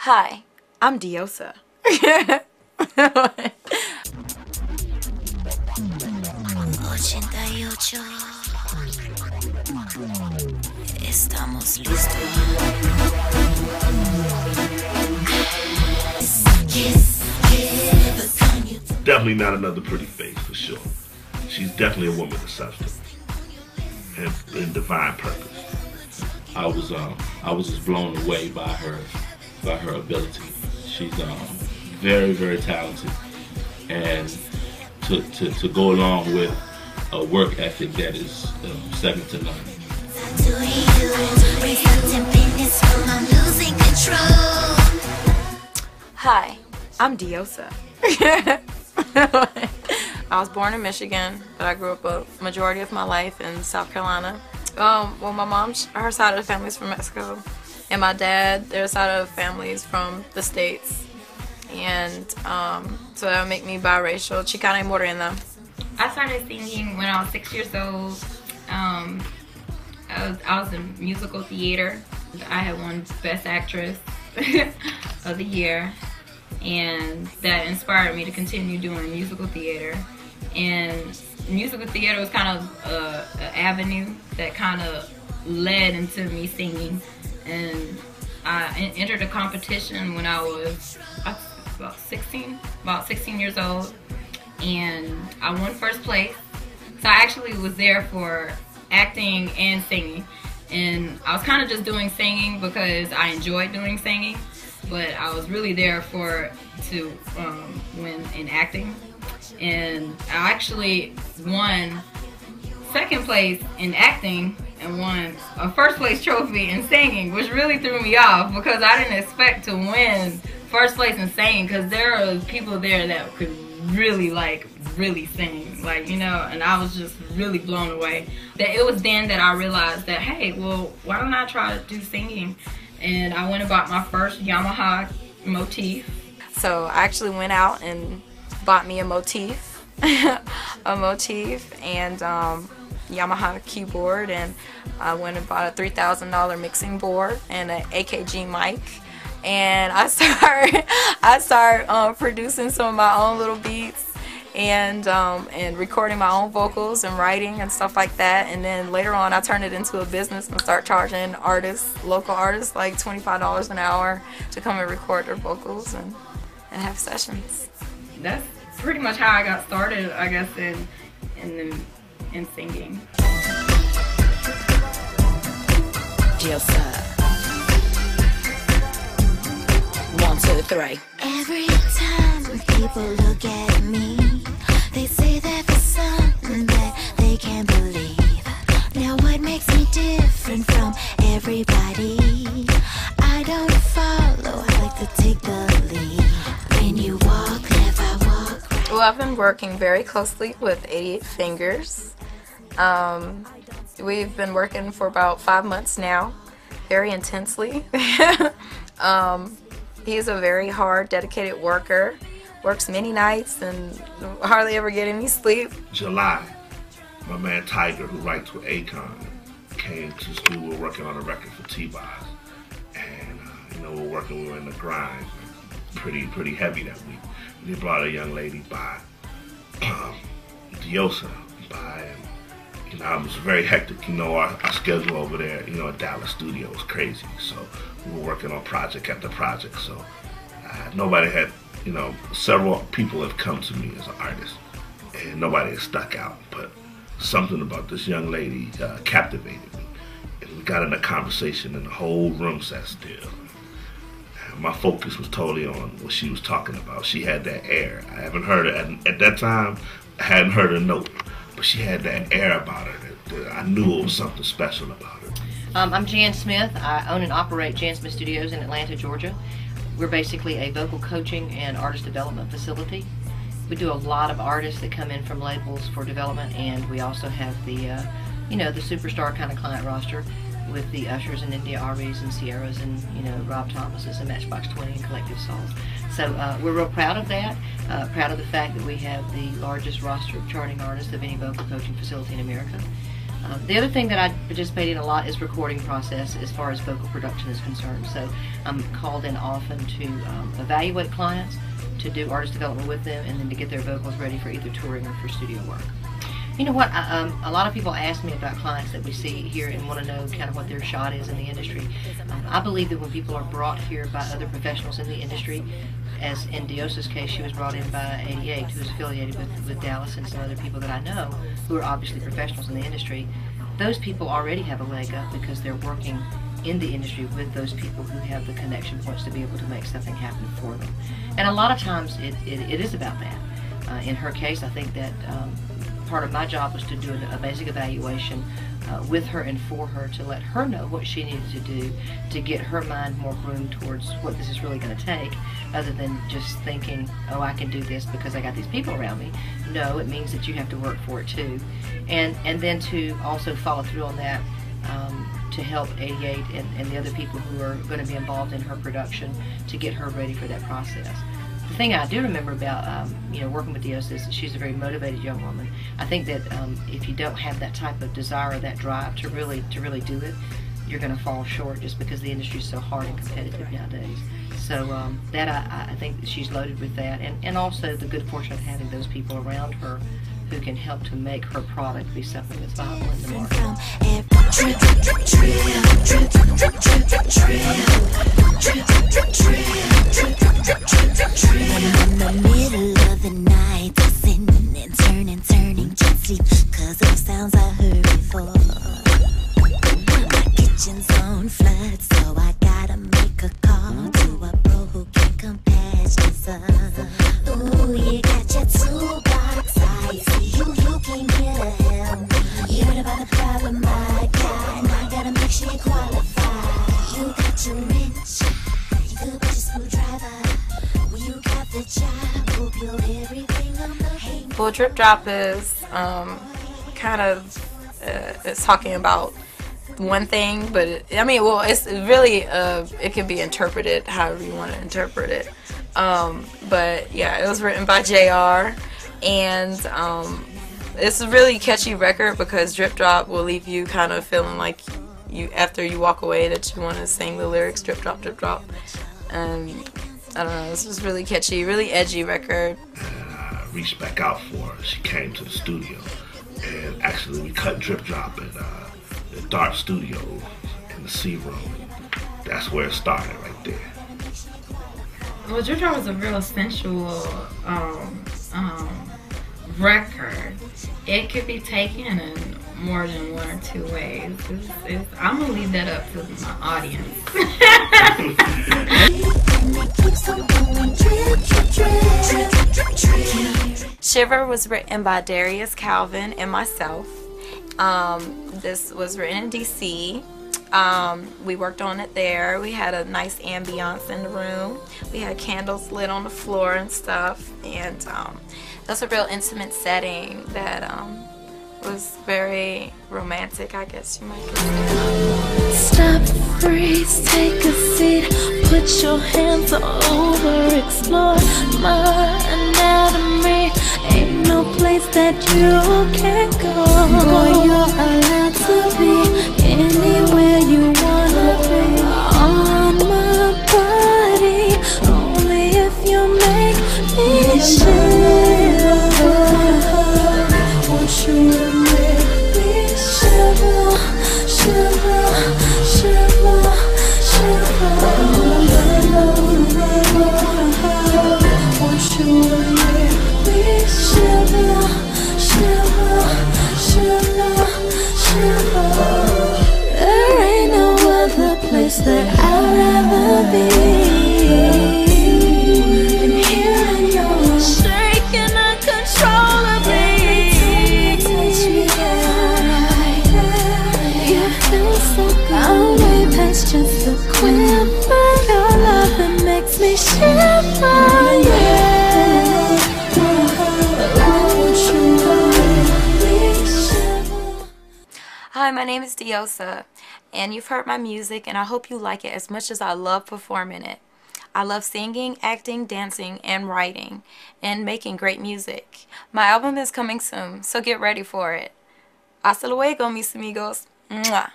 Hi, I'm Diosa. Estamos listos. Definitely not another pretty face, for sure. She's definitely a woman of substance and divine purpose. I was just blown away by her ability. She's very, very talented, and to go along with a work ethic that is second to none. Hi, I'm Diosa. I was born in Michigan, but I grew up a majority of my life in South Carolina. Well, my mom, her side of the family is from Mexico, and my dad, their side of the family is from the States. And so that would make me biracial, Chicana y morena. I started singing when I was 6 years old. I was in musical theater. I had won Best Actress of the Year, and that inspired me to continue doing musical theater. And musical theater was kind of an avenue that kind of led into me singing. And I entered a competition when I was about 16 years old, and I won first place. So I actually was there for acting and singing, and I was kind of just doing singing because I enjoyed doing singing, but I was really there to win in acting. And I actually won second place in acting and won a first place trophy in singing, which really threw me off because I didn't expect to win first place in singing, because there are people there that could really sing, and I was just really blown away. That it was then that I realized that, hey, well, why don't I try to do singing? And I went and bought my first Yamaha motif. So I actually went out and bought me a motif, and Yamaha keyboard, and I went and bought a $3,000 mixing board and an AKG mic, and I started producing some of my own little beats, and recording my own vocals and writing and stuff like that. And then later on I turned it into a business and start charging local artists like $25 an hour to come and record their vocals and have sessions. That's pretty much how I got started, I guess, in singing. Diosa. 1, 2, 3. Every time people look at me, they say that there's something that they can't believe. Now what makes me different from everybody? I don't follow, I like to take the lead. When you walk left, I walk right. Well, I've been working very closely with 88 Fingers. We've been working for about 5 months now, very intensely. He's a very hard, dedicated worker, works many nights and hardly ever get any sleep. July, my man Tiger, who writes with Akon, came to school. We were working on a record for T-Boz, and we were in the grind, pretty heavy that week. And he brought a young lady by, Diosa, by, and it was very hectic. Our schedule over there, at Dallas studio was crazy. So we were working on project after project. So nobody had, several people have come to me as an artist, and nobody has stuck out. But something about this young lady captivated me, and we got in a conversation, and the whole room sat still. And my focus was totally on what she was talking about. She had that air. I haven't heard it at that time. I hadn't heard a note. But she had that air about her that I knew it was something special about her. I'm Jan Smith. I own and operate Jan Smith Studios in Atlanta, Georgia. We're basically a vocal coaching and artist development facility. We do a lot of artists that come in from labels for development, and we also have the, the superstar kind of client roster with the Ushers and India Aries and Sierras and, Rob Thomases and Matchbox 20 and Collective Souls. So we're real proud of that, proud of the fact that we have the largest roster of charting artists of any vocal coaching facility in America. The other thing that I participate in a lot is recording process as far as vocal production is concerned. So I'm called in often to evaluate clients, to do artist development with them, and then to get their vocals ready for either touring or for studio work. You know what, a lot of people ask me about clients that we see here and want to know kind of what their shot is in the industry. I believe that when people are brought here by other professionals in the industry, as in Diosa's case, she was brought in by 88, who is affiliated with Dallas and some other people that I know who are obviously professionals in the industry. Those people already have a leg up because they're working in the industry with those people who have the connection points to be able to make something happen for them. And a lot of times it is about that. In her case, I think that part of my job was to do a basic evaluation with her and for her, to let her know what she needed to do to get her mind more groomed towards what this is really going to take, other than just thinking, oh, I can do this because I got these people around me. No, it means that you have to work for it too. And then to also follow through on that, to help 88 and the other people who are going to be involved in her production to get her ready for that process. The thing I do remember about working with Diosa is that she's a very motivated young woman. I think that if you don't have that type of desire or that drive to really do it, you're going to fall short, just because the industry is so hard and competitive nowadays. So that I think that she's loaded with that, and also the good fortune of having those people around her who can help to make her product be something that's viable in the market. When I'm in the middle of the night, tossing and turning, can't sleep 'cause of sounds I heard before. My kitchen's on flood, so I gotta make a call to a bro who can come patch this up. Ooh, you got your toolbox, I see you can get a help. You heard about the problem I got, and I gotta make sure you qualify. You got your wrench, you could put your screwdriver. You got the job, hope you'll everything on the hay. Well, Drip Drop is kind of it's talking about one thing, but it's really it can be interpreted however you want to interpret it. But yeah, it was written by JR, and it's a really catchy record because Drip Drop will leave you kind of feeling like you, after you walk away, that you want to sing the lyrics drip drop, and I don't know, this was really catchy, really edgy record. And I reached back out for her. She came to the studio, and actually we cut Drip Drop at the Dark Studio in the C Room. That's where it started, right there. Well, Drip Drop was a real sensual record. It could be taken in more than one or two ways. I'm gonna leave that up to my audience. Shiver was written by Darius Calvin and myself. This was written in DC. We worked on it there. We had a nice ambiance in the room. We had candles lit on the floor and stuff, and that's a real intimate setting that was very romantic, I guess you might say. Stop, freeze, take a seat, put your hands all over, explore my anatomy. Ain't no place that you can't go. Boy, you're allowed to be anywhere you wanna be. On my body, only if you make me shiver. Want you to make me shiver, shiver, shiver, shiver. Want you to make me shiver, shiver, shiver, shiver. There ain't no other place that I'd rather be. And here in your shaking uncontrollably. Touch me right there. You feel so good. I'm way past just a quiver. Your love, it makes me shiver, yeah. Hi, my name is Diosa, and you've heard my music, and I hope you like it as much as I love performing it. I love singing, acting, dancing, and writing, and making great music. My album is coming soon, so get ready for it. Hasta luego, mis amigos. Mwah.